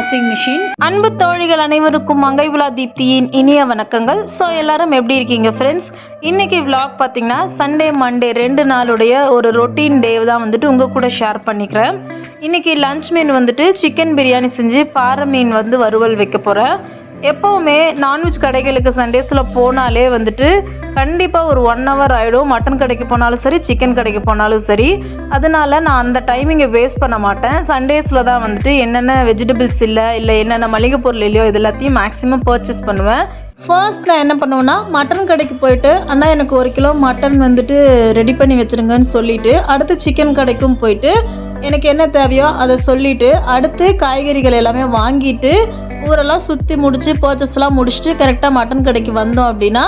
Washing machine. அன்பு தோழிகள் அனைவருக்கும் மங்கை விழா தீப்தியின் இனிய வணக்கங்கள். ஸோ எல்லாரும் எப்படி இருக்கீங்க ஃப்ரெண்ட்ஸ்? இன்னைக்கு விளாக் பார்த்தீங்கன்னா சண்டே மண்டே 2 நாளுடைய ஒரு ரொட்டீன் டே தான் வந்துட்டு உங்கள் கூட ஷேர் பண்ணிக்கிறேன். இன்னைக்கு லஞ்ச் மெனு வந்துட்டு சிக்கன் பிரியாணி செஞ்சு பாறை மீன் வந்து வறுவல் வைக்க போகிறேன். எப்போவுமே நான்வெஜ் கடைகளுக்கு சண்டேஸில் போனாலே வந்துட்டு கண்டிப்பாக ஒரு 1 hour ஆகிடும். மட்டன் கடைக்கு போனாலும் சரி, சிக்கன் கடைக்கு போனாலும் சரி. அதனால் நான் அந்த டைமிங்கை வேஸ்ட் பண்ண மாட்டேன். சண்டேஸில் தான் வந்துட்டு என்னென்ன வெஜிடபிள்ஸ் இல்லை என்னென்ன மளிகை பொருள் இல்லையோ இது எல்லாத்தையும் மேக்ஸிமம் பர்ச்சேஸ் பண்ணுவேன். ஃபர்ஸ்ட் நான் என்ன பண்ணுவேன்னா, மட்டன் கடைக்கு போயிட்டு அண்ணா எனக்கு 1 கிலோ மட்டன் வந்துட்டு ரெடி பண்ணி வச்சுருங்கன்னு சொல்லிவிட்டு, அடுத்து சிக்கன் கடைக்கும் போயிட்டு எனக்கு என்ன தேவையோ அதை சொல்லிவிட்டு, அடுத்து காய்கறிகள் எல்லாமே வாங்கிட்டு ஊரெல்லாம் சுற்றி முடித்து பர்ச்சேஸ்லாம் முடிச்சுட்டு கரெக்டாக மட்டன் கடைக்கு வந்தோம் அப்படின்னா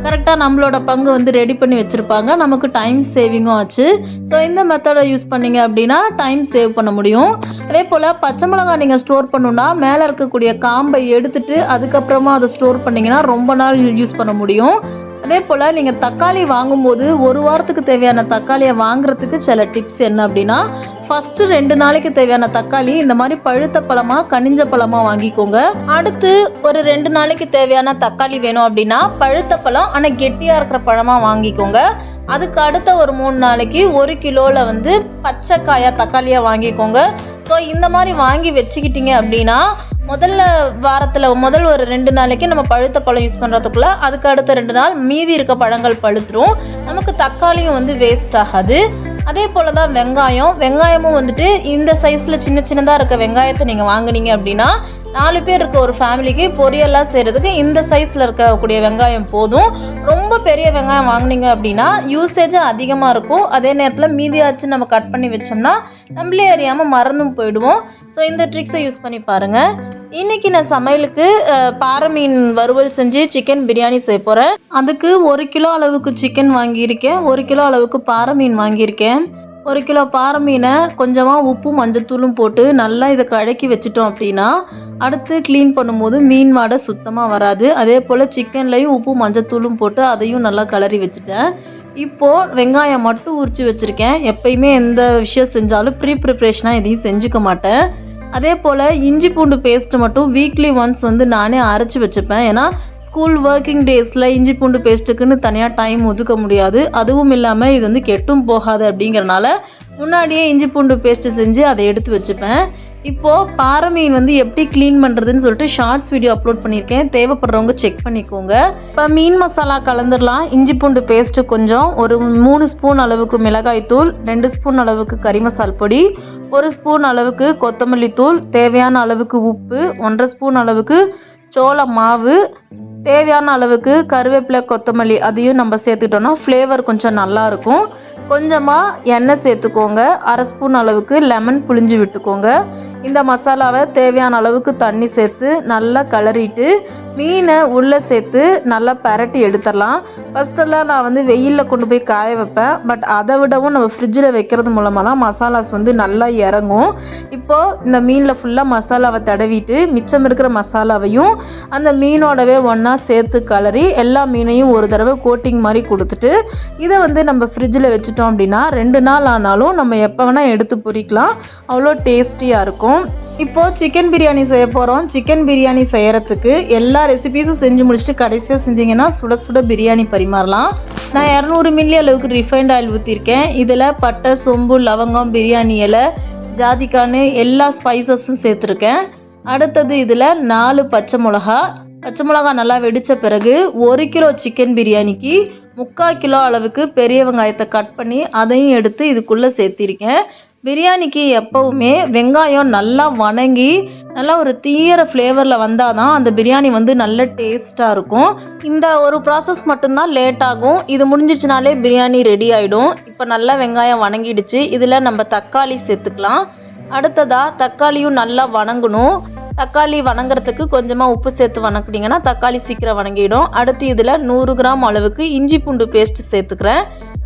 கரெக்டாக நம்மளோட பங்கு வந்து ரெடி பண்ணி வச்சுருப்பாங்க. நமக்கு டைம் சேவிங்கும் ஆச்சு. ஸோ இந்த மெத்தடை யூஸ் பண்ணிங்க அப்படின்னா டைம் சேவ் பண்ண முடியும். அதே போல் பச்சை மிளகாய் நீங்கள் ஸ்டோர் பண்ணணுன்னா மேலே இருக்கக்கூடிய காம்பை எடுத்துட்டு அதுக்கப்புறமா அதை ஸ்டோர் பண்ணிங்கன்னா ரொம்ப நாள் யூஸ் பண்ண முடியும். அதே போல் நீங்கள் தக்காளி வாங்கும்போது 1 வாரத்துக்கு தேவையான தக்காளியை வாங்குறதுக்கு சில டிப்ஸ் என்ன அப்படின்னா, ஃபஸ்ட்டு 2 நாளைக்கு தேவையான தக்காளி இந்த மாதிரி பழுத்த பழமாக கனிஞ்ச பழமாக வாங்கிக்கோங்க. அடுத்து ஒரு 2 நாளைக்கு தேவையான தக்காளி வேணும் அப்படின்னா பழுத்த பழம் ஆனால் கெட்டியாக இருக்கிற பழமாக வாங்கிக்கோங்க. அதுக்கு அடுத்த ஒரு 3 நாளைக்கு 1 கிலோவில் வந்து பச்சை காயாக தக்காளியாக வாங்கிக்கோங்க. ஸோ இந்த மாதிரி வாங்கி வச்சுக்கிட்டீங்க அப்படின்னா முதல் ஒரு 2 நாளைக்கு நம்ம பழுத்த பழம் யூஸ் பண்ணுறதுக்குள்ள அதுக்கு அடுத்த 2 நாள் மீதி இருக்க பழங்கள் பழுத்துரும். நமக்கு தக்காளியும் வந்து வேஸ்ட் ஆகாது. அதே போல் தான் வெங்காயமும் வந்துட்டு இந்த சைஸில் சின்னதாக இருக்க வெங்காயத்தை நீங்கள் வாங்கினீங்க அப்படின்னா 4 பேர் இருக்க ஒரு ஃபேமிலிக்கு பொரியெல்லாம் செய்கிறதுக்கு இந்த சைஸில் இருக்கக்கூடிய வெங்காயம் போதும். ரொம்ப பெரிய வெங்காயம் வாங்கினீங்க அப்படின்னா யூசேஜும் அதிகமாக இருக்கும். அதே நேரத்தில் மீதியாச்சு நம்ம கட் பண்ணி வச்சோம்னா நம்மளே அறியாமல் மறந்தும் போயிடுவோம். ஸோ இந்த ட்ரிக்ஸை யூஸ் பண்ணி பாருங்கள். இன்றைக்கி நான் சமையலுக்கு பாறை மீன் வறுவல் செஞ்சு சிக்கன் பிரியாணி செய்ய போகிறேன். அதுக்கு 1 கிலோ அளவுக்கு சிக்கன் வாங்கியிருக்கேன், 1 கிலோ அளவுக்கு பாறை மீன் வாங்கியிருக்கேன். 1 கிலோ பாறை மீனை கொஞ்சமாக உப்பும் மஞ்சத்தூளும் போட்டு நல்லா இதை கழக்கி வச்சிட்டோம் அப்படின்னா அடுத்து க்ளீன் பண்ணும்போது மீன் வாடை சுத்தமாக வராது. அதே போல் சிக்கன்லேயும் உப்பும் மஞ்சத்தூளும் போட்டு அதையும் நல்லா கலரி வச்சுட்டேன். இப்போது வெங்காயம் மட்டும் உரித்து வச்சுருக்கேன். எப்பயுமே எந்த விஷயம் செஞ்சாலும் ப்ரிப்ரேஷனாக எதையும் செஞ்சுக்க மாட்டேன். அதே போல் இஞ்சி பூண்டு பேஸ்ட்டு மட்டும் வீக்லி ஒன்ஸ் வந்து நானே அரைச்சி வச்சுப்பேன். ஏன்னா ஸ்கூல் ஒர்க்கிங் டேஸில் இஞ்சி பூண்டு பேஸ்ட்டுக்குன்னு தனியாக டைம் ஒதுக்க முடியாது. அதுவும் இல்லாமல் இது வந்து கெட்டும் போகாது அப்படிங்கிறனால முன்னாடியே இஞ்சி பூண்டு பேஸ்ட்டு செஞ்சு அதை எடுத்து வச்சுப்பேன். இப்போது பாறை மீன் வந்து எப்படி க்ளீன் பண்ணுறதுன்னு சொல்லிட்டு ஷார்ட்ஸ் வீடியோ அப்லோட் பண்ணியிருக்கேன். தேவைப்படுறவங்க செக் பண்ணிக்கோங்க. இப்போ மீன் மசாலா கலந்துடலாம். இஞ்சி பூண்டு பேஸ்ட்டு கொஞ்சம், ஒரு 3 ஸ்பூன் அளவுக்கு மிளகாய் தூள், 2 ஸ்பூன் அளவுக்கு கறி மசால் பொடி, 1 ஸ்பூன் அளவுக்கு கொத்தமல்லி தூள், தேவையான அளவுக்கு உப்பு, 1.5 ஸ்பூன் அளவுக்கு சோள மாவு, தேவையான அளவுக்கு கருவேப்பிலை கொத்தமல்லி அதையும் நம்ம சேர்த்துக்கிட்டோன்னா ஃப்ளேவர் கொஞ்சம் நல்லாயிருக்கும். கொஞ்சமாக எண்ணெய் சேர்த்துக்கோங்க. 1/2 ஸ்பூன் அளவுக்கு லெமன் புழிஞ்சு விட்டுக்கோங்க. இந்த மசாலாவை தேவையான அளவுக்கு தண்ணி சேர்த்து நல்லா கிளறிட்டு மீனை உள்ளே சேர்த்து நல்லா பரட்டி எடுத்துடலாம். ஃபஸ்ட்டெல்லாம் நான் வந்து வெயிலில் கொண்டு போய் காய வைப்பேன். பட் அதை விடவும் நம்ம ஃப்ரிட்ஜில் வைக்கிறது மூலமாக தான் மசாலாஸ் வந்து நல்லா இறங்கும். இப்போது இந்த மீனில் ஃபுல்லாக மசாலாவை தடவிட்டு மிச்சம் இருக்கிற மசாலாவையும் அந்த மீனோடவே ஒன்றா சேர்த்து கலரி எல்லா மீனையும் ஒரு தடவை கோட்டிங் மாதிரி கொடுத்துட்டு இதை வந்து நம்ம ஃப்ரிட்ஜில் வச்சுட்டோம் அப்படின்னா 2 நாள் ஆனாலும் நம்ம எப்போ வேணால் எடுத்து பொரிக்கலாம். அவ்வளோ டேஸ்டியாக இருக்கும். இப்போது சிக்கன் பிரியாணி செய்ய போகிறோம். சிக்கன் பிரியாணி செய்கிறதுக்கு எல்லா ரெசிபீஸும் செஞ்சு முடிச்சுட்டு கடைசியாக செஞ்சிங்கன்னா சுட சுட பிரியாணி பரிமாறலாம். நான் 200 மில்லி அளவுக்கு ரிஃபைண்ட் ஆயில் ஊற்றிருக்கேன். இதில் பட்டை, சோம்பு, லவங்கம், பிரியாணி இலை, ஜாதிக்கான்னு எல்லா ஸ்பைசஸும் சேர்த்துருக்கேன். அடுத்தது இதில் 4 பச்சை மிளகா நல்லா வெடித்த பிறகு 1 கிலோ சிக்கன் பிரியாணிக்கு 3/4 கிலோ அளவுக்கு பெரிய வெங்காயத்தை கட் பண்ணி அதையும் எடுத்து இதுக்குள்ளே சேர்த்திருக்கேன். பிரியாணிக்கு எப்போவுமே வெங்காயம் நல்லா வணங்கி நல்லா ஒரு தீயிற ஃப்ளேவரில் வந்தால் தான் அந்த பிரியாணி வந்து நல்ல டேஸ்ட்டாக இருக்கும். இந்த ஒரு ப்ராசஸ் மட்டும்தான் லேட் ஆகும். இது முடிஞ்சிச்சுனாலே பிரியாணி ரெடி ஆகிடும். இப்போ நல்லா வெங்காயம் வணங்கிடுச்சு. இதில் நம்ம தக்காளி சேர்த்துக்கலாம். அடுத்ததாக தக்காளியும் நல்லா வணங்கணும். தக்காளி வணங்குறதுக்கு கொஞ்சமாக உப்பு சேர்த்து வணக்கிட்டிங்கன்னா தக்காளி சீக்கிரம் வணங்கிடும். அடுத்து இதில் 100 கிராம் அளவுக்கு இஞ்சி பூண்டு பேஸ்ட்டு சேர்த்துக்கிறேன்.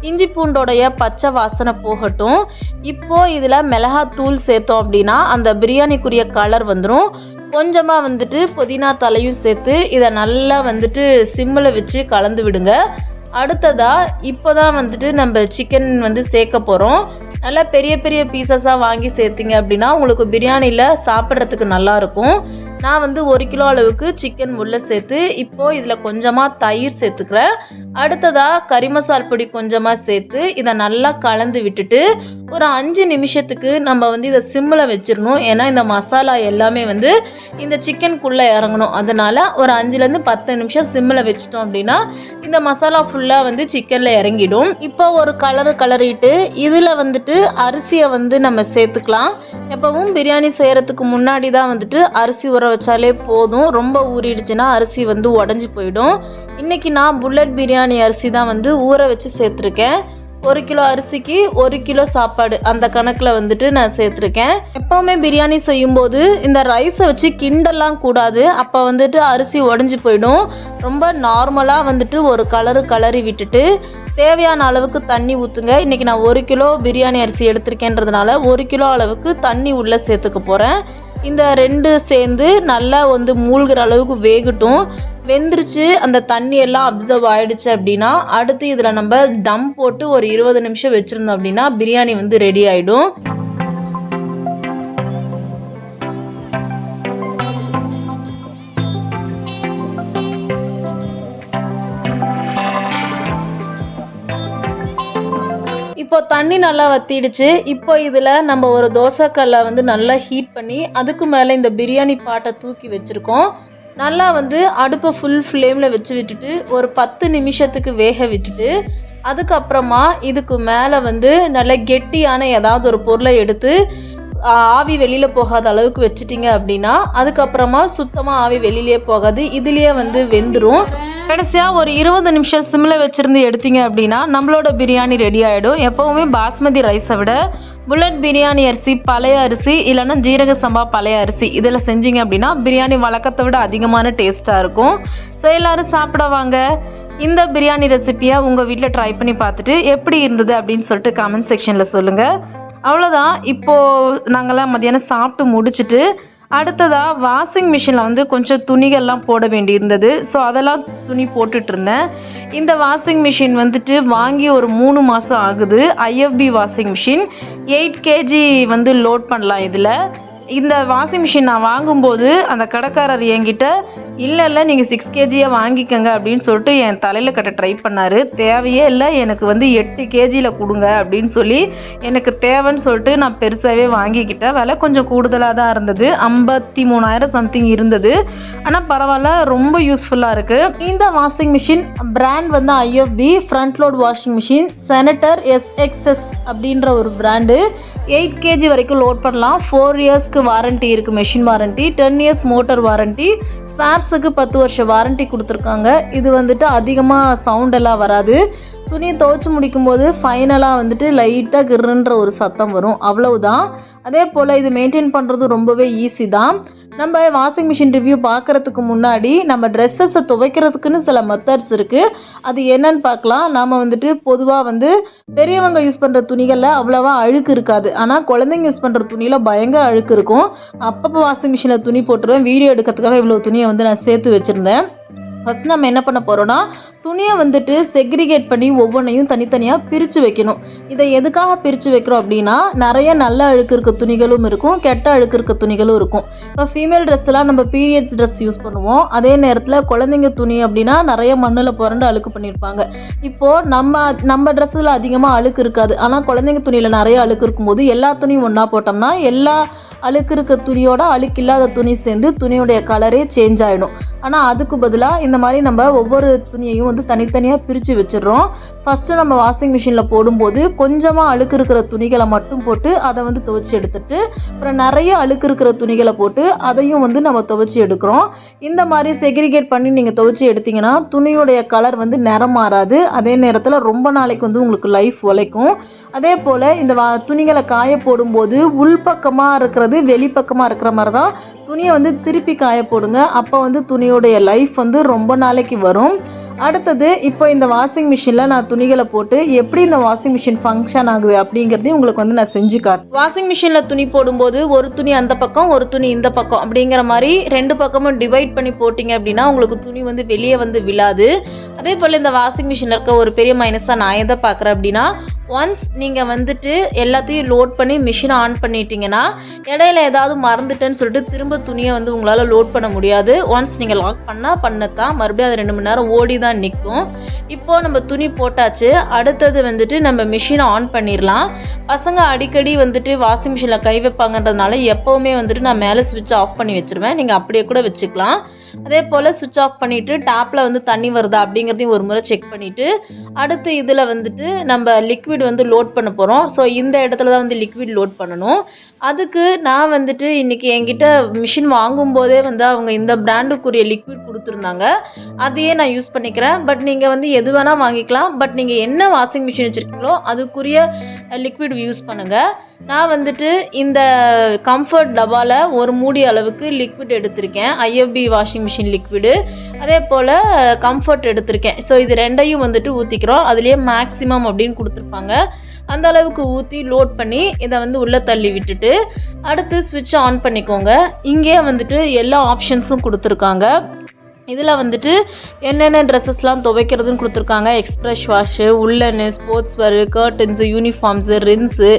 இஞ்சி பூண்டோடைய பச்சை வாசனை போகட்டும். இப்போது இதில் மிளகாத்தூள் சேர்த்தோம் அப்படின்னா அந்த பிரியாணிக்குரிய கலர் வந்துடும். கொஞ்சமாக வந்துட்டு புதினா தலையும் சேர்த்து இதை நல்லா வந்துட்டு சிம்மில் வச்சு கலந்து விடுங்க. அடுத்ததாக இப்போ தான் வந்துட்டு நம்ம சிக்கன் வந்து சேர்க்க போகிறோம். நல்லா பெரிய பெரிய பீசஸாக வாங்கி சேர்த்திங்க அப்படின்னா உங்களுக்கு பிரியாணியில் சாப்பிட்றதுக்கு நல்லாயிருக்கும். நான் வந்து 1 கிலோ அளவுக்கு சிக்கன் உள்ளே சேர்த்து இப்போது இதில் கொஞ்சமாக தயிர் சேர்த்துக்கிறேன். அடுத்ததாக கறி மசால் பொடி கொஞ்சமாக சேர்த்து இதை நல்லா கலந்து விட்டுட்டு ஒரு 5 நிமிஷத்துக்கு நம்ம வந்து இதை சிம்மில் வச்சிடணும். ஏன்னா இந்த மசாலா எல்லாமே வந்து இந்த சிக்கனுக்குள்ளே இறங்கணும். அதனால் ஒரு 5லேருந்து 10 நிமிஷம் சிம்மில் வச்சிட்டோம் அப்படின்னா இந்த மசாலா ஃபுல்லாக வந்து சிக்கனில் இறங்கிடும். இப்போ ஒரு கலரிட்டு இதில் வந்துட்டு அரிசியை வந்து நம்ம சேர்த்துக்கலாம். எப்பவும் பிரியாணி செய்கிறதுக்கு முன்னாடி தான் வந்துட்டு அரிசி ஊற வச்சாலே போதும். ரொம்ப ஊறிடுச்சுன்னா அரிசி வந்து உடஞ்சி போயிடும். இன்றைக்கி நான் புல்லட் பிரியாணி அரிசி தான் வந்து ஊற வச்சு சேர்த்துருக்கேன். 1 கிலோ அரிசிக்கு 1 கிலோ சாப்பாடு அந்த கணக்கில் வந்துட்டு நான் சேர்த்துருக்கேன். எப்போவுமே பிரியாணி செய்யும்போது இந்த ரைஸை வச்சு கிண்டெல்லாம் கூடாது. அப்போ வந்துட்டு அரிசி உடஞ்சி போயிடும். ரொம்ப நார்மலாக வந்துட்டு ஒரு கலரி விட்டுட்டு தேவையான அளவுக்கு தண்ணி ஊற்றுங்க. இன்றைக்கி நான் 1 கிலோ பிரியாணி அரிசி எடுத்திருக்கேன்றதுனால 1 கிலோ அளவுக்கு தண்ணி உள்ளே சேர்த்துக்க போகிறேன். இந்த 2 சேர்ந்து நல்லா வந்து மூழ்கிற அளவுக்கு வேகட்டும். வெந்துருச்சு, அந்த தண்ணி எல்லாம் அப்சர்வ் ஆகிடுச்சு அப்படின்னா அடுத்து இதில் நம்ம தம் போட்டு ஒரு 20 நிமிஷம் வச்சுருந்தோம் அப்படின்னா பிரியாணி வந்து ரெடி ஆகிடும். இப்போ தண்ணி நல்லா வற்றிடுச்சு. இப்போ இதில் நம்ம ஒரு தோசைக்கல்லை வந்து நல்லா ஹீட் பண்ணி அதுக்கு மேலே இந்த பிரியாணி பாட்டை தூக்கி வச்சுருக்கோம். நல்லா வந்து அடுப்பை ஃபுல் ஃப்ளேமில் வச்சு விட்டுட்டு ஒரு 10 நிமிஷத்துக்கு வேக விட்டுட்டு அதுக்கப்புறமா இதுக்கு மேலே வந்து நல்ல கெட்டியான ஏதாவது ஒரு பொருளை எடுத்து ஆவி வெளியில் போகாத அளவுக்கு வச்சுட்டிங்க அப்படின்னா அதுக்கப்புறமா சுத்தமாக ஆவி வெளியிலே போகாது, இதுலேயே வந்து வெந்துடும். கடைசியாக ஒரு 20 நிமிஷம் சிம்மில் வச்சுருந்து எடுத்தீங்க அப்படின்னா நம்மளோட பிரியாணி ரெடி ஆகிடும். எப்போவுமே பாஸ்மதி ரைஸை விட புல்லட் பிரியாணி அரிசி, பழைய அரிசி இல்லைன்னா ஜீரக சம்பா பழைய அரிசி இதில் செஞ்சீங்க அப்படின்னா பிரியாணி வழக்கத்தை விட அதிகமான டேஸ்ட்டாக இருக்கும். ஸோ எல்லோரும் சாப்பிட வாங்க. இந்த பிரியாணி ரெசிப்பியை உங்கள் வீட்டில் ட்ரை பண்ணி பார்த்துட்டு எப்படி இருந்தது அப்படின்னு சொல்லிட்டு கமெண்ட் செக்ஷனில் சொல்லுங்கள். அவ்வளோதான். இப்போது நாங்கள்லாம் மத்தியானம் சாப்பிட்டு முடிச்சுட்டு அடுத்ததாக வாஷிங் மிஷினில் வந்து கொஞ்சம் துணிகள்லாம் போட வேண்டியிருந்தது. ஸோ அதெல்லாம் துணி போட்டுட்ருந்தேன். இந்த வாஷிங் மிஷின் வந்துட்டு வாங்கி ஒரு 3 மாதம் ஆகுது. ஐஎஃப்பி வாஷிங் மிஷின் 8 kg வந்து லோட் பண்ணலாம் இதில். இந்த வாஷிங் மிஷின் நான் வாங்கும்போது அந்த கடைக்காரர் என்கிட்ட இல்லை நீங்கள் 6 kg வாங்கிக்கோங்க அப்படின்னு சொல்லிட்டு என் தலையில் கட்ட ட்ரை பண்ணார். தேவையே இல்லை, எனக்கு வந்து 8 kg கொடுங்க அப்படின்னு சொல்லி எனக்கு தேவைன்னு சொல்லிட்டு நான் பெருசாகவே வாங்கிக்கிட்டேன். விலை கொஞ்சம் கூடுதலாக தான் இருந்தது, 53,000 சம்திங் இருந்தது. ஆனால் பரவாயில்ல, ரொம்ப யூஸ்ஃபுல்லாக இருக்குது. இந்த வாஷிங் மிஷின் பிராண்ட் வந்து IFB front load washing machine senator SXS அப்படின்ற ஒரு பிராண்டு. 8 kg வரைக்கும் லோட் பண்ணலாம். 4 இயர்ஸ்க்கு வாரண்ட்டி இருக்குது, machine warranty. 10 years motor warranty. ஸ்பேர்ஸுக்கு 10 வருஷம் வாரண்ட்டி கொடுத்துருக்காங்க. இது வந்துட்டு அதிகமாக சவுண்டெல்லாம் வராது. துணியை துவைச்சி முடிக்கும்போது ஃபைனலாக வந்துட்டு லைட்டாக கிருன்ற ஒரு சத்தம் வரும், அவ்வளவுதான். அதே போல் இது மெயின்டைன் பண்ணுறது ரொம்பவே ஈஸி தான். நம்ம வாஷிங் மிஷின் ரிவ்யூ பார்க்குறதுக்கு முன்னாடி நம்ம ட்ரெஸ்ஸஸை துவைக்கிறதுக்குன்னு சில மெத்தட்ஸ் இருக்குது. அது என்னன்னு பார்க்கலாம். நாம் வந்துட்டு பொதுவாக வந்து பெரியவங்க யூஸ் பண்ணுற துணிகளில் அவ்வளோவா அழுக்கு இருக்காது. ஆனால் குழந்தைங்க யூஸ் பண்ணுற துணியில் பயங்கர அழுக்கு இருக்கும். அப்பப்போ வாஷிங் மிஷினில் துணி போட்டுருவேன். வீடியோ எடுக்கிறதுக்காக இவ்வளோ துணியை வந்து நான் சேர்த்து வச்சுருந்தேன். ஃபஸ்ட் நம்ம என்ன பண்ண போகிறோன்னா துணியை வந்துட்டு செக்ரிகேட் பண்ணி ஒவ்வொன்றையும் தனித்தனியாக பிரித்து வைக்கணும். இதை எதுக்காக பிரித்து வைக்கிறோம் அப்படின்னா நிறைய நல்ல அழுக்கு இருக்க துணிகளும் இருக்கும், கெட்ட அழுக்கு இருக்க துணிகளும் இருக்கும். இப்போ ஃபீமேல் ட்ரெஸ்லாம் நம்ம பீரியட்ஸ் ட்ரெஸ் யூஸ் பண்ணுவோம். அதே நேரத்தில் குழந்தைங்க துணி அப்படின்னா நிறைய மண்ணில் புரண்டு அழுக்கு பண்ணியிருப்பாங்க. இப்போது நம்ம ட்ரெஸ்ஸில் அதிகமாக அழுக்கு இருக்காது, ஆனால் குழந்தைங்க துணியில் நிறைய அழுக்கு இருக்கும்போது எல்லா துணியும் ஒன்றா போட்டோம்னா எல்லா அழுக்கு இருக்க துணியோட அழுக்கு இல்லாத துணி சேர்ந்து துணியோடைய கலரே சேஞ்ச் ஆகிடும். ஆனால் அதுக்கு பதிலாக இந்த மாதிரி நம்ம ஒவ்வொரு துணியையும் வந்து தனித்தனியாக பிரித்து வச்சிடுறோம். ஃபஸ்ட்டு நம்ம வாஷிங் மிஷினில் போடும்போது கொஞ்சமாக அழுக்கு இருக்கிற துணிகளை மட்டும் போட்டு அதை வந்து துவைச்சி எடுத்துட்டு அப்புறம் நிறைய அழுக்கு இருக்கிற துணிகளை போட்டு அதையும் வந்து நம்ம துவைச்சி எடுக்கிறோம். இந்த மாதிரி செக்ரிகேட் பண்ணி நீங்கள் துவைச்சி எடுத்திங்கன்னா துணியோடைய கலர் வந்து நிறம் மாறாது. அதே நேரத்தில் ரொம்ப நாளைக்கு வந்து உங்களுக்கு லைஃப் உழைக்கும். அதே போல் இந்த துணிகளை காய போடும்போது உள்பக்கமாக இருக்கிறது வெளிப்பக்கமாக இருக்கிற மாதிரி தான் துணியை வந்து திருப்பி காய போடுங்க. அப்போ வந்து துணியோடைய லைஃப் வந்து ரொம்ப நாளைக்கு வரும். அடுத்தது இப்போ இந்த வாஷிங் மிஷினில் நான் துணிகளை போட்டு எப்படி இந்த வாஷிங் மிஷின் ஃபங்க்ஷன் ஆகுது அப்படிங்கிறதையும் உங்களுக்கு வந்து நான் செஞ்சு காட்டுறேன். வாஷிங் மிஷினில் துணி போடும்போது ஒரு துணி அந்த பக்கம் ஒரு துணி இந்த பக்கம் அப்படிங்கிற மாதிரி 2 பக்கமும் டிவைட் பண்ணி போட்டிங்க அப்படின்னா உங்களுக்கு துணி வந்து வெளியே வந்து விழாது. அதே போல் இந்த வாஷிங் மிஷினில் இருக்க ஒரு பெரிய மைனஸாக நான் எதை பார்க்குறேன் அப்படின்னா, ஒன்ஸ் நீங்கள் வந்துட்டு எல்லாத்தையும் லோட் பண்ணி மிஷினை ஆன் பண்ணிட்டீங்கன்னா இடையில ஏதாவது மறந்துட்டேன்னு சொல்லிட்டு திரும்ப துணியை வந்து உங்களால் லோட் பண்ண முடியாது. ஒன்ஸ் நீங்கள் லாக் பண்ணத்தான் மறுபடியும் அது 2 மணி நேரம் ஓடி தான் நிற்கும். இப்போது நம்ம துணி போட்டாச்சு. அடுத்தது வந்துட்டு நம்ம மிஷினை ஆன் பண்ணிடலாம். பசங்க அடிக்கடி வந்துட்டு வாஷிங் மிஷினில் கை வைப்பாங்கன்றதுனால எப்போவுமே வந்துட்டு நான் மேலே சுவிட்ச் ஆஃப் பண்ணி வச்சுருவேன். நீங்கள் அப்படியே கூட வச்சுக்கலாம். அதே போல் சுவிட்ச் ஆஃப் பண்ணிவிட்டு டேப்பில் வந்து தண்ணி வருதா அப்படிங்கிறதையும் ஒரு முறை செக் பண்ணிவிட்டு அடுத்து இதில் வந்துட்டு நம்ம லிக்விட் வந்து லோட் பண்ண போகிறோம். ஸோ இந்த இடத்துல தான் வந்து லிக்விட் லோட் பண்ணணும். அதுக்கு நான் வந்துட்டு இன்றைக்கி என்கிட்ட மிஷின் வாங்கும்போதே வந்து அவங்க இந்த பிராண்டுக்குரிய லிக்விட் கொடுத்துருந்தாங்க. அதையே நான் யூஸ் பண்ணிக்கிறேன். பட் நீங்கள் வந்து எது வேணால் வாங்கிக்கலாம். பட் நீங்கள் என்ன வாஷிங் மிஷின் வச்சுருக்கீங்களோ அதுக்குரிய லிக்விட் யூஸ் பண்ணுங்கள். நான் வந்துட்டு இந்த கம்ஃபர்ட் டப்பாவில் ஒரு மூடி அளவுக்கு லிக்விட் எடுத்திருக்கேன். ஐஎஃப்பி வாஷிங் மிஷின் லிக்விடு, அதே போல் கம்ஃபர்ட் எடுத்திருக்கேன். ஸோ இது ரெண்டையும் வந்துட்டு ஊற்றிக்கிறோம். அதுலேயே மேக்ஸிமம் அப்படின்னு கொடுத்துருப்பாங்க. அந்த அளவுக்கு ஊற்றி லோட் பண்ணி இதை வந்து உள்ளே தள்ளி விட்டுட்டு அடுத்து ஸ்விட்ச் ஆன் பண்ணிக்கோங்க. இங்கே வந்துட்டு எல்லா ஆப்ஷன்ஸும் கொடுத்துருக்காங்க. இதில் வந்துட்டு என்னென்ன ட்ரெஸ்ஸஸ்லாம் துவைக்கிறதுன்னு கொடுத்துருக்காங்க. Express wash, woollen, sports wear, curtains, uniforms, rinse,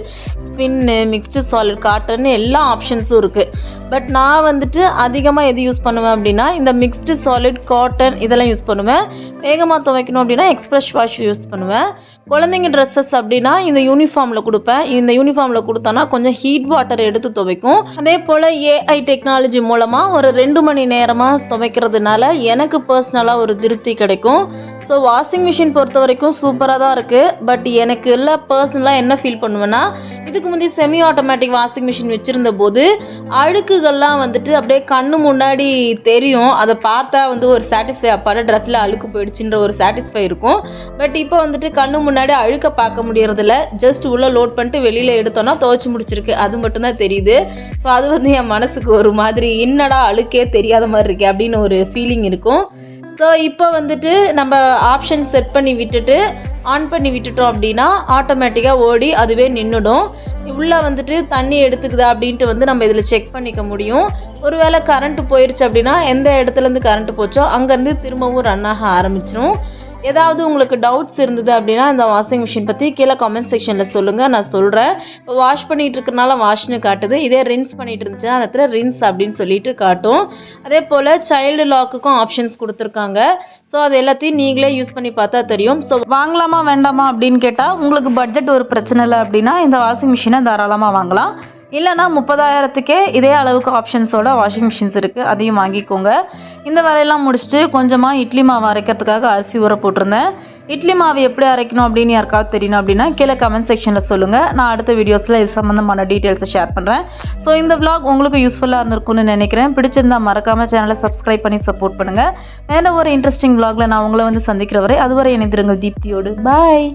spin, mixed solid, cotton எல்லா ஆப்ஷன்ஸும் இருக்குது. பட் நான் வந்துட்டு அதிகமாக எது யூஸ் பண்ணுவேன் அப்படின்னா இந்த மிக்ஸ்டு சாலிட், காட்டன் இதெல்லாம் யூஸ் பண்ணுவேன். வேகமாக துவைக்கணும் அப்படின்னா எக்ஸ்ப்ரெஸ் வாஷ் யூஸ் பண்ணுவேன். குழந்தைங்க ட்ரெஸ்ஸஸ் அப்படின்னா இந்த யூனிஃபார்மில் கொடுப்பேன். இந்த யூனிஃபார்மில் கொடுத்தோன்னா கொஞ்சம் ஹீட் வாட்டர் எடுத்து துவைக்கும். அதே போல் ஏஐ டெக்னாலஜி மூலமாக ஒரு 2 மணி நேரமாக துவைக்கிறதுனால எனக்கு பர்சனலாக ஒரு திருப்தி கிடைக்கும். ஸோ வாஷிங் மிஷின் பொறுத்த வரைக்கும் சூப்பராக தான் இருக்குது. பட் எனக்கு எல்லாம் பர்சனலாக என்ன ஃபீல் பண்ணுவேன்னா, இதுக்கு முந்தைய செமி ஆட்டோமேட்டிக் வாஷிங் மிஷின் வச்சுருந்த போது அழுக்குகள்லாம் வந்துட்டு அப்படியே கண்ணு முன்னாடி தெரியும். அதை பார்த்தா வந்து ஒரு சாட்டிஸ்ஃபை, அப்பாட ட்ரெஸ்ஸில் அழுக்கு போயிடுச்சுன்ற ஒரு சாட்டிஸ்ஃபை இருக்கும். பட் இப்போ வந்துட்டு கண்ணு முன்னாடி அழுக்க பார்க்க முடியறதில்ல. ஜஸ்ட் உள்ளே லோட் பண்ணிட்டு வெளியில் எடுத்தோன்னா துவைச்சி முடிச்சிருக்கு, அது மட்டும்தான் தெரியுது. ஸோ அது வந்து என் மனசுக்கு ஒரு மாதிரி என்னடா அழுக்கே தெரியாத மாதிரி இருக்கே அப்படின்னு ஒரு ஃபீலிங் இருக்கும். ஸோ இப்போ வந்துட்டு நம்ம ஆப்ஷன் செட் பண்ணி விட்டுட்டு ஆன் பண்ணி விட்டுட்டோம் அப்படின்னா ஆட்டோமேட்டிக்காக ஓடி அதுவே நின்றுடும். உள்ளே வந்துட்டு தண்ணி எடுத்துக்குதா அப்படின்ட்டு வந்து நம்ம இதில் செக் பண்ணிக்க முடியும். ஒருவேளை கரண்ட்டு போயிடுச்சு அப்படின்னா எந்த இடத்துலேருந்து கரண்ட்டு போச்சோ அங்கேருந்து திரும்பவும் ரன் ஆக ஆரம்பிச்சிடும். ஏதாவது உங்களுக்கு டவுட்ஸ் இருந்தது அப்படின்னா இந்த வாஷிங் மிஷின் பற்றி கீழே கமெண்ட் செக்ஷனில் சொல்லுங்கள், நான் சொல்கிறேன். இப்போ வாஷ் பண்ணிகிட்டு இருக்கனால வாஷ்னு காட்டுது. இதே ரின்ஸ் பண்ணிகிட்டு இருந்துச்சுன்னா அந்த இடத்துல ரின்ஸ் அப்படின்னு சொல்லிட்டு காட்டும். அதே போல் சைல்டு லாக்குக்கும் ஆப்ஷன்ஸ் கொடுத்துருக்காங்க. ஸோ அது எல்லாத்தையும் நீங்களே யூஸ் பண்ணி பார்த்தா தெரியும். ஸோ வாங்கலாமா வேண்டாமா அப்படின்னு கேட்டால் உங்களுக்கு பட்ஜெட் ஒரு பிரச்சனை இல்லை அப்படின்னா இந்த வாஷிங் மிஷினை தாராளமாக வாங்கலாம். இல்லைனா 30,000க்கே இதே அளவுக்கு ஆப்ஷன்ஸோட வாஷிங் மிஷின்ஸ் இருக்குது, அதையும் வாங்கிக்கோங்க. இந்த வேலையெல்லாம் முடிச்சுட்டு கொஞ்சமாக இட்லி மாவு அரைக்கிறதுக்காக அரிசி ஊற போட்டிருந்தேன். இட்லி மாவு எப்படி அரைக்கணும் அப்படின்னு யாருக்காவது தெரியணும் அப்படின்னா கீழே கமெண்ட் செக்ஷனில் சொல்லுங்கள். நான் அடுத்த வீடியோஸில் இது சம்மந்தமான டீட்டெயில்ஸை ஷேர் பண்ணுறேன். ஸோ இந்த vlog உங்களுக்கு யூஸ்ஃபுல்லாக இருந்திருக்கும்னு நினைக்கிறேன். பிடிச்சிருந்தா மறக்காமல் சேனலை சப்ஸ்கிரைப் பண்ணி சப்போர்ட் பண்ணுங்கள். வேறு ஒரு இன்ட்ரெஸ்டிங் vlogல நான் உங்களை வந்து சந்திக்கிற வரை அதுவரை இணைந்திருங்கள் தீப்தியோடு. பாய்.